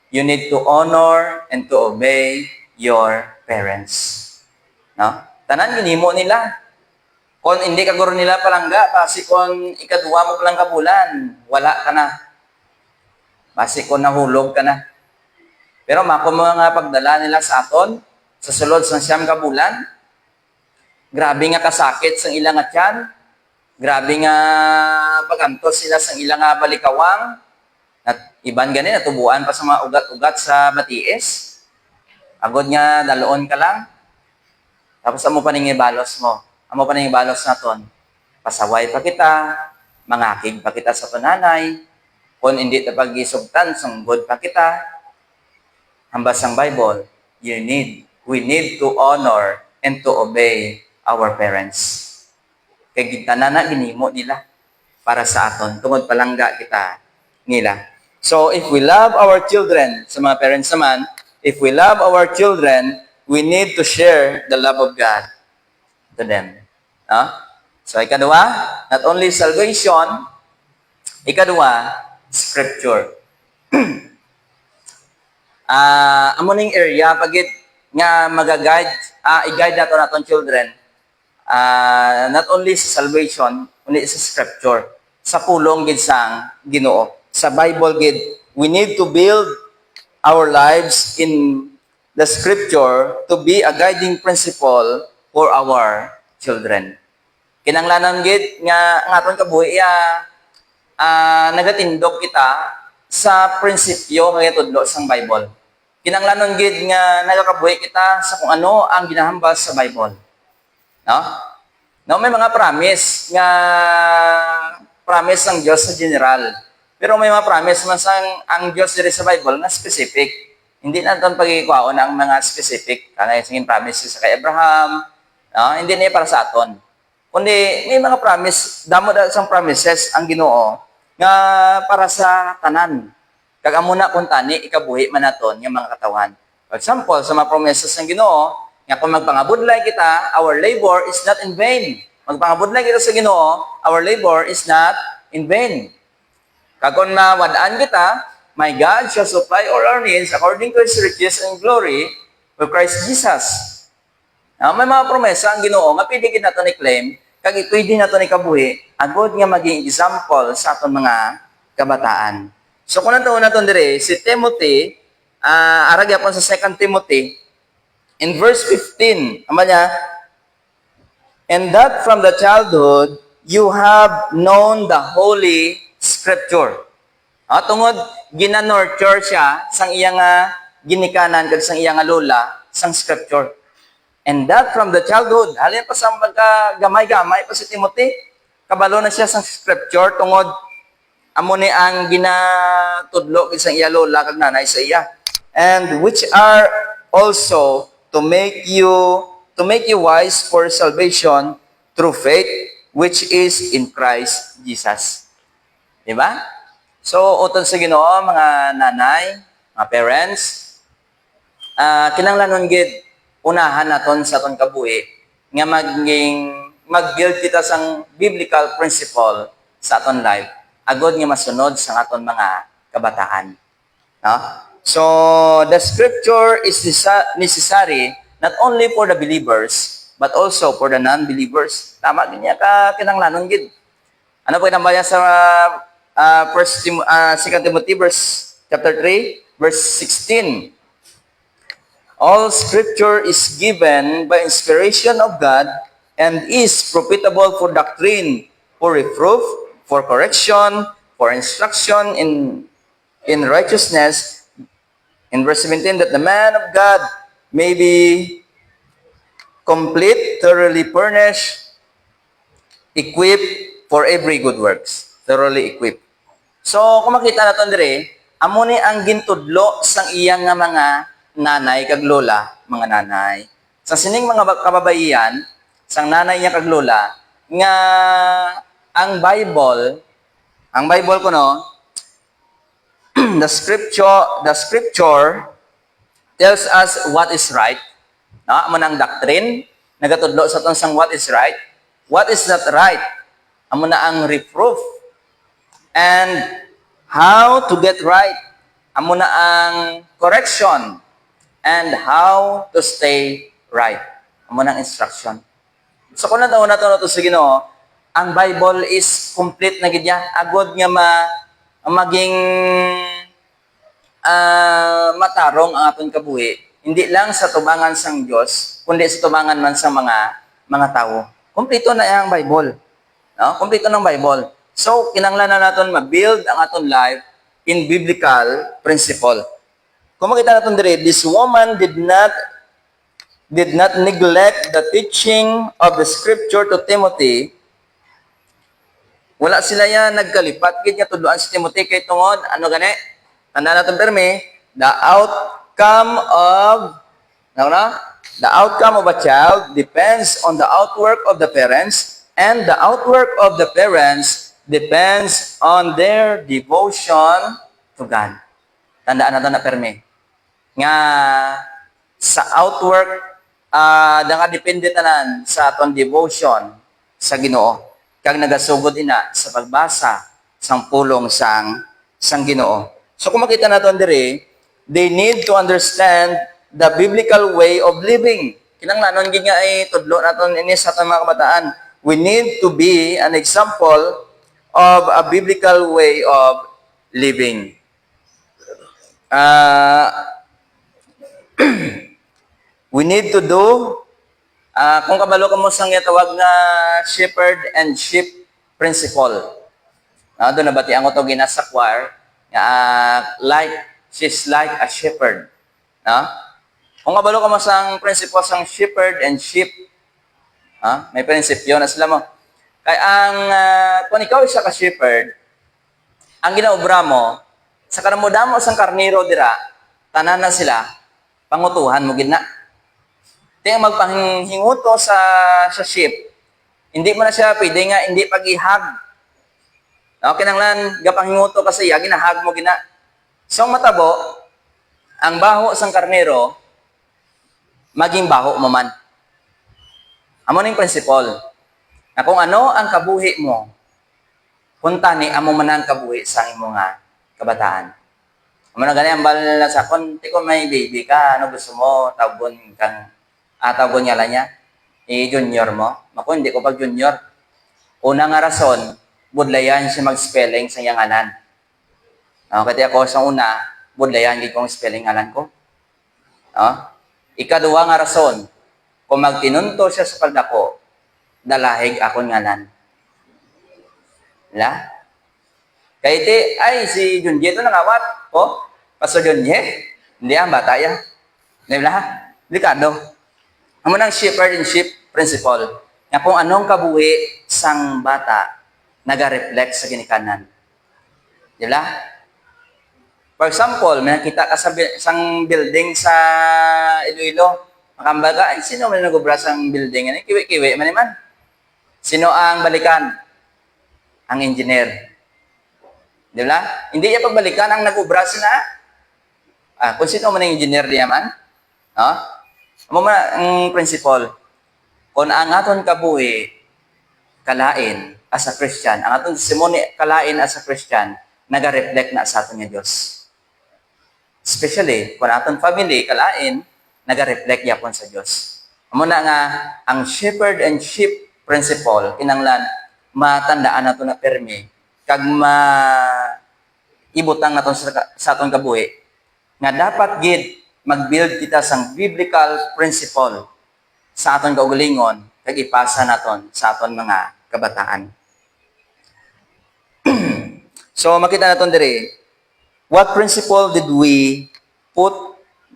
you need to honor and to obey your parents. No? Tanan ginimo nila. Kung hindi ka guro nila palangga, basi kung ikaduwa mo palang kabulan, wala ka na. Basi kung nahulog ka na. Pero mako mga pagdala nila sa aton, sa sulod sa siyam kabulan, grabe nga kasakit sa ilang atyan, grabe nga pagantos sila sa ilang balikawang, at iban gani natubuan pa sa mga ugat-ugat sa batiis. Agod nga daloon ka lang. Tapos amo pa ning ibalos mo. Amo pa ning ibalos naton. Pasaway pa kita, mangakig pa kita sa tunanay. Kung hindi ta pagisugtan, sunggod pa kita. Hambas ang Bible, we need to honor and to obey our parents. Kay gitanan na ginimo nila para sa aton. Tungod palangga kita nila. So, if we love our children, sa mga parents naman, if we love our children, we need to share the love of God to them. No? So, ikadua, not only salvation, ikadua, scripture. Amo ning area, pagit nga magaguide, i-guide nato naton children, not only sa salvation, kundi sa scripture, sa pulong gid sang Ginoo, sa Bible gid. We need to build our lives in the scripture to be a guiding principle for our children. Kinanglanan gid nga aton kabuhi nagatindog kita sa prinsipyo nga itudlo sang Bible. Kinanglanon gid nga nagakabuhi kita sa kung ano ang ginahambal sa Bible. No? No, may mga promise ng Diyos sa general. Pero may mga promise man ang Diyos diri sa Bible na specific. Hindi natin pagkikwaon ang mga specific. Kanay singin promises sa kay Abraham. No? Hindi niya para sa aton. Kundi may mga promise, damo da sang promises ang Ginoo nga para sa tanan. Kag amo na kun tani ikabuhi man naton nga mga katawan. For example, sa mga promises ng Ginoo, nga kung magpangabudlay kita, our labor is not in vain. Magpangabudlay kita sa Ginoo, our labor is not in vain. Kag kung mawadaan kita, my God shall supply all our needs according to His riches and glory with Christ Jesus. May mga promesa ang Ginoo nga pwede kita natin i-claim, kag pwede natin ikabuhi, agod nga maging example sa aton mga kabataan. So kung naton dire, si Timothy, aragyapon sa 2 Timothy, in verse 15, ama niya, and that from the childhood you have known the Holy Scripture. Tungod, gina-nurture siya sang iyang ginikanan kag sang iyang lola sang Scripture. And that from the childhood, halin pa sa gamay-gamay pa si Timothy, kabalo na siya sang Scripture tungod amo ni ang ginatudlo kag sang iya lola kag nanay sa iya. And which are also to make you wise for salvation through faith which is in Christ Jesus. Di ba? So, utod sa Ginoo, mga nanay, mga parents, kinanglanon gid unahan naton sa aton kabuhi nga mag-build kita sang biblical principle sa aton life agod nga masunod sa aton mga kabataan. No? So, the scripture is necessary not only for the believers, but also for the non-believers. Tama din niya kinanglanon gid. Ano po itambaya sa 2 Timothy chapter 3, verse 16. All scripture is given by inspiration of God and is profitable for doctrine, for reproof, for correction, for instruction in righteousness. In verse 17, that the man of God may be complete, thoroughly furnished, equipped for every good works. Thoroughly equipped. So, kung makita natin dire, amo ni ang gintudlo sang iyang nga mga nanay kag lola, mga nanay. Sa sining mga kababaihan, sang nanay niya kag lola, nga ang Bible ko no, the scripture tells us what is right. No, amo nang doctrine nagatudlo sa ton sang what is right, what is not right. Amo na ang reproof and how to get right. Amo na ang correction and how to stay right. Amo na ang instruction. So kung nataon na to sa Ginoo, ang Bible is complete na gid niya. Agod nga maging matarong ang aton kabuhi. Hindi lang sa tubangan sang Dios, kundi sa tubangan man sa mga tao. Kompleto na ang Bible. No? Kompleto ng Bible. So, kinanglan na natin ma-build ang aton life in biblical principle. Kung makita natin dire, this woman did not neglect the teaching of the scripture to Timothy. Wala sila yan nagkalipat gid nga tudloan si Timothy kay tungod ano gani? Tanda natin permi, the outcome of a child depends on the outwork of the parents, and the outwork of the parents depends on their devotion to God. Tandaan natin na permi. Nga sa outwork, nakadepende tanan sa aton devotion sa Ginoo. Kag nagasugod ina sa pagbasa sang pulong sang Ginoo. So kung makita natin dire, they need to understand the biblical way of living. Kinanglanon gid nga ay tudlo naton ini sa atong mga kabataan. We need to be an example of a biblical way of living. We need to do kung kabalo ka mo sang tawag na shepherd and sheep principle. Doon na batian ko to gina sa choir. She's like a shepherd. Kung kabalo ka mo sang principle sang shepherd and sheep, may prinsipyo na sila mo. Kaya kung ikaw isa ka shepherd, ang ginaobra mo, sa kanamudamo sang karniro dira, tanan na sila, pangutuhan mo gina. Kaya magpanghinguto sa sheep, hindi mo na siya pwede nga hindi pag-ihag. Kinanglan, gapanghinguto kasi ginahag mo gina. So, matabo, ang baho sang karnero, maging baho mo man. Amo ning principle. Na kung ano ang kabuhi mo, punta ni amo man ang kabuhi sa imo nga kabataan. Amo na gani ang balala na sa konti ko may baby ka, ano gusto mo, tawgon niya lang niya, i-junior mo. Ako, hindi ko pag junior. Una nga rason, budlayan siya mag-spelling sa iyang anan. Kaya ako sa una, budlayan gid kong spelling anan ko. Ikaduwa nga rason, kung magtinunto siya sa pagdako, dalahig akong nganan. La? Kaya iti, ay, si Junje ito nangawat. Pastor Junje? Hindi ang bata yan. Di ba? Delikado. Amo nang shepherd and sheep principle. Nga kung anong kabuhi sang bata, naga-reflect sa ginikanan. Di ba? For example, may nakita ka sa sang building sa Iloilo. Makambaga, ay, sino man nag-ubra sang building? Kiwi-kiwi man naman. Sino ang balikan? Ang engineer. Di ba? Hindi niya pagbalikan ang nag-ubra sina. Kung sino man ang engineer diya man. Amo man ang principle. Kung ang aton kabuhi, kalain as a Christian, ang aton simoni kalain as a Christian, naga-reflect na sa aton nga Dios. Especially, kung aton family, kalain, naga-reflect yapon sa Dios. Amo na nga, ang shepherd and sheep principle, kinanglan, matandaan nato na permi, kag ibutang naton sa aton kabuhi, nga dapat gid mag-build kita sang biblical principle sa aton kaugalingon, kag ipasa naton sa aton mga kabataan. So, makita naton diri, what principle did we put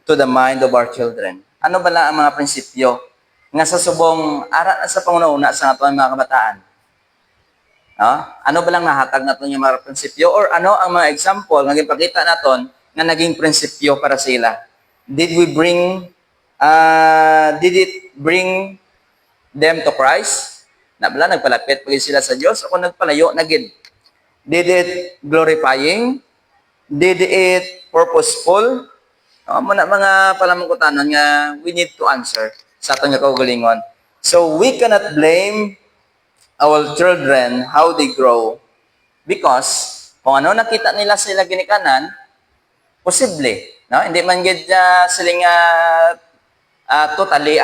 to the mind of our children? Ano ba ang mga prinsipyo nga sa subong ara sa panguna-una sa aton mga kabataan? No? Ano ba lang nahatag naton yung mga prinsipyo or ano ang mga example nga gipakita naton nga naging prinsipyo para sila? Did it bring them to Christ? Na bala nagpalapit pag sila sa Dios o kung nagpalayo na gid? Did it glorifying? Did it purposeful? Muna mga palamangkutanon nga we need to answer sa atong nga kaugalingon. So we cannot blame our children how they grow because kung ano nakita nila sila ginikanan, posible, no? Hindi man gid sila nga totally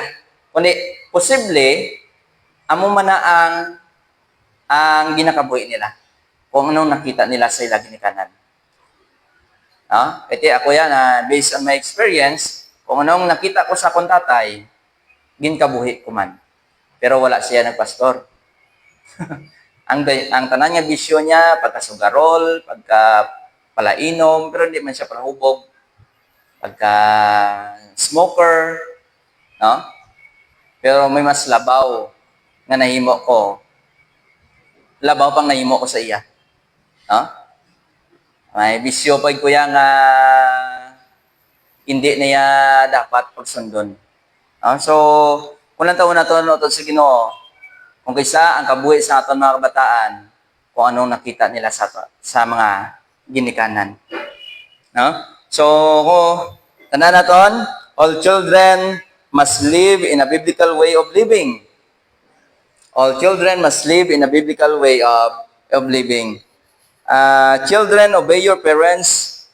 kundi posible amo man na ang ginakabuhi nila kung anong nakita nila sa ila ginikanan. No? Iti ako yan, based on my experience, kung anong nakita ko sa akong tatay, ginkabuhi ko man. Pero wala siya nagpastor. ang tanan nga bisyo niya, pagkasugarol, pagkapalainom, pero hindi man siya palahubog, pagka-smoker, no? Pero may mas labaw nga nahimo ko. Labaw pang nahimo ko sa iya. No? May bisyo pa kuya nga hindi niya dapat pagsundon. So, kung lang taon na ito sa Ginoo, kung kaysa ang kabuhi sa aton mga kabataan, kung anong nakita nila sa mga ginikanan. No? So, tanda naton, all children must live in a biblical way of living. All children must live in a biblical way of living. Children, obey your parents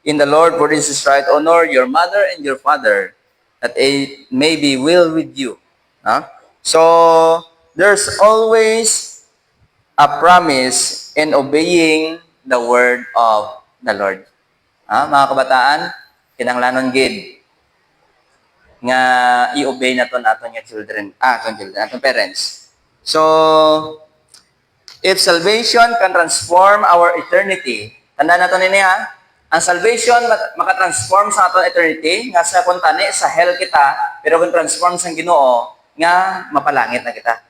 in the Lord, for this is right. Honor your mother and your father, that it may be well with you. So, there's always a promise in obeying the word of the Lord. Mga kabataan, kinanglanon gid nga i-obey naton aton nga children, aton parents. So, if salvation can transform our eternity, tanda natin nini ang salvation makatransform sa aton eternity, nga sa kuntani sa hell kita, pero kung transform sa Ginoo, nga mapalangit na kita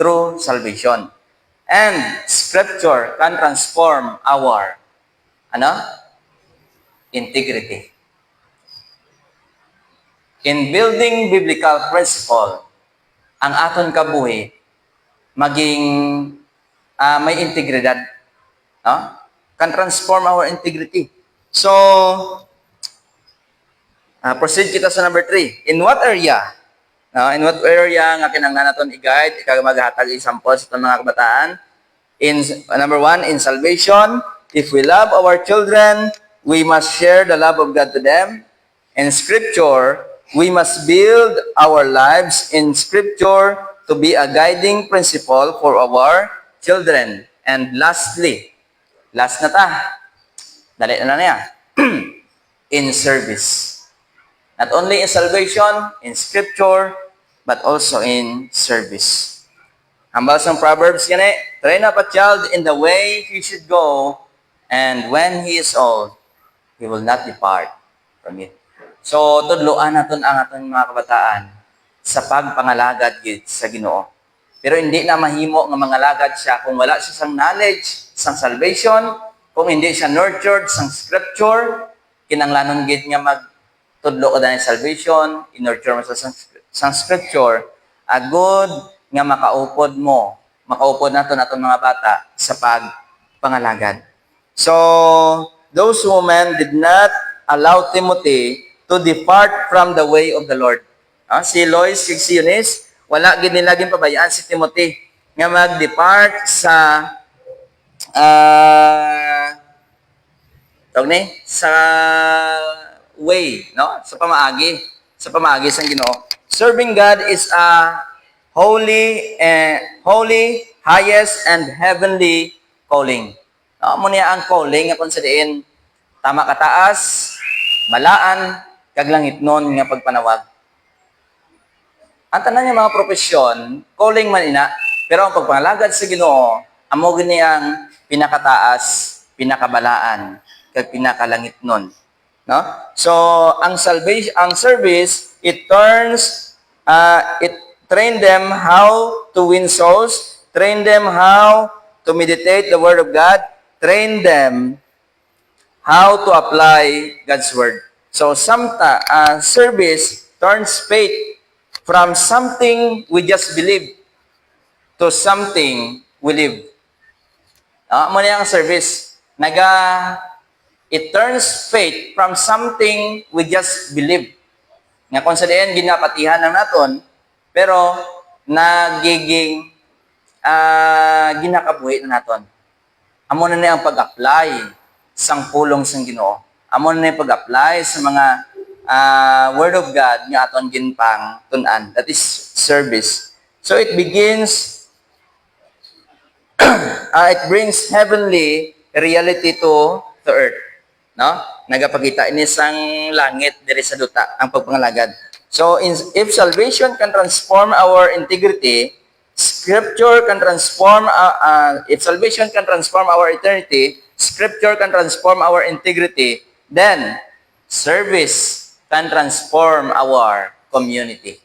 through salvation. And Scripture can transform our integrity. In building biblical principle, ang aton kabuhi maging may integridad, no? Can transform our integrity. So, proceed kita sa number 3. In what area? In what area nga kinanglan naton i-guide, maghatag example sa mga kabataan? In number 1, in salvation, if we love our children, we must share the love of God to them. In Scripture, we must build our lives in Scripture to be a guiding principle for our children. And lastly, last na ta, dali na niya, in service. Not only in salvation, in Scripture, but also in service. Hambal sa Proverbs gani, train up a child in the way he should go, and when he is old, he will not depart from it. So, tudloan naton ang aton mga kabataan sa pagpangalagad sa Ginoo. Pero hindi na mahimo nga mangalagad siya kung wala siya sang knowledge, sang salvation, kung hindi siya nurtured sang Scripture, kinanglanon gid nga magtudlo ka na salvation, in-nurture mo sa sang Scripture, agod nga makaupod nato mga bata sa pagpangalagad. So, those women did not allow Timothy to depart from the way of the Lord. Si Lois, si Eunice, wala gid nila pabayaan si Timothy nga mag-depart sa sa way, no? Sa pamaagi sang Ginoo. Serving God is a holy, highest and heavenly calling. Mo niya ang calling nga kung sa diin tama kataas, balaan, kaglangitnon nga pagpanawag. Ang tanan nga mga profesyon, calling man ina, pero ang pagpangalagad sa Ginoo, amo gini ang pinakataas, pinakabalaan, kag pinakalangitnon, no? So, ang service, it train them how to win souls, train them how to to meditate the Word of God, train them how to apply God's Word. So, service turns faith from something we just believe to something we live. Muna yung service. It turns faith from something we just believe. Nga kung sa diyan, ginapatihan lang naton, pero nagiging ginakabuhi na naton. Amo na ang pag-apply sang pulong sang Ginoo. Amo na yung pag-apply sa mga Word of God nga aton ginpang tunan. That is service. So it begins, it brings heavenly reality to earth. No? Nagapakita ini sang langit diri sa duta ang pagpangalagad. So if salvation can transform our integrity, Scripture can transform, if salvation can transform our eternity, Scripture can transform our integrity, then service can transform our community.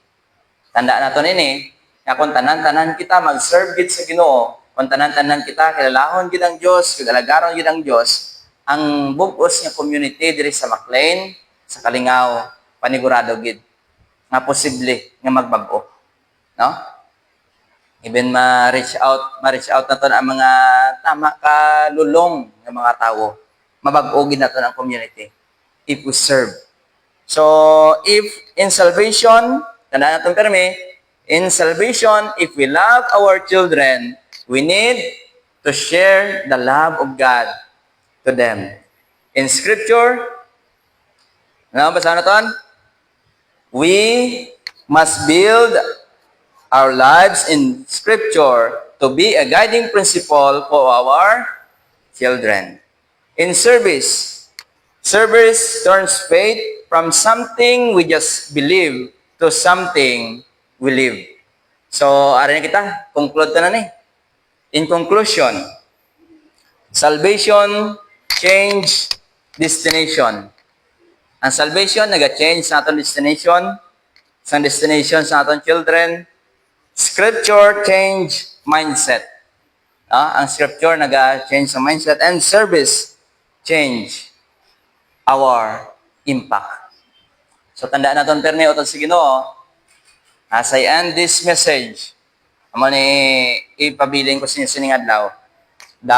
Tandaan nato nini, nga kung tanan-tanan kita mag-serve gid sa Ginoo, kung tanan-tanan kita kilalahon gid ang Dios, kilalagaron gid ang Dios, ang bugos nga community diri sa McLean, sa Kalingaw, panigurado gid nga posible nga magbag-o. No? Even ma-reach out naton ang mga tama ka lulong ng mga tao. Mabag-o gid naton ang community if we serve. So, if in salvation, tandaan natin perme, in salvation, if we love our children, we need to share the love of God to them. In Scripture, ano basa natin? We must build our lives in Scripture to be a guiding principle for our children. In service turns faith from something we just believe to something we live. So, arin kita, conclude na ni. In conclusion, salvation change destination. Ang salvation, nag-change sa aton destination, sa destination sa aton children. Scripture change mindset. Ang Scripture nag-change sa mindset, and service change our impact. So, tandaan natin perni utod sa Ginoo, as I end this message, amo ni ipabiling ko sa inyo sining adlaw. The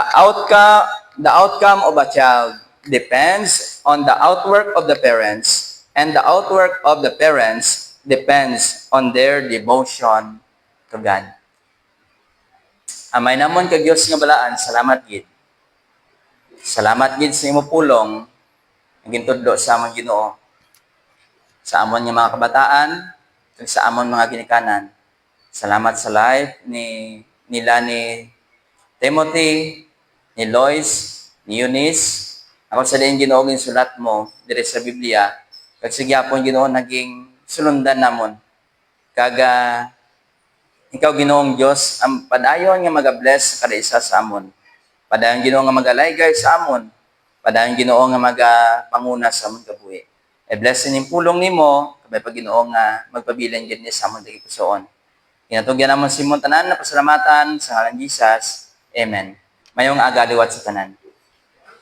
outcome of a child depends on the outwork of the parents, and the outwork of the parents depends on their devotion to God. Amay namon kag Dios nga balaan, salamat gid. Salamat gid sa imong pulong ang gintudlo sa among Ginoo. Sa amon nga mga kabataan, ug sa amon mga ginikanan. Salamat sa life nila ni Timothy, ni Lois, ni Eunice. Ako sa diin Ginoo gin sulat mo diri sa Biblia. Kag sa gyapon Ginoo naging sulundan namon. Kaga ikaw Ginoong Dios ang padayon nga maga-bless kada isa sa amon. Padayon Ginoo nga magalayggay sa amon. Padayon Ginoo nga magapanguna sa amon kabuhi. Bless ning pulong nimo kabay pag Ginoo nga magpabilin gid ni sa amon dagiti pusoon. Inatugyan namon si imong tanan na pasalamatan sa ngalan Jesus. Amen. Mayong aga liwat sa tanan.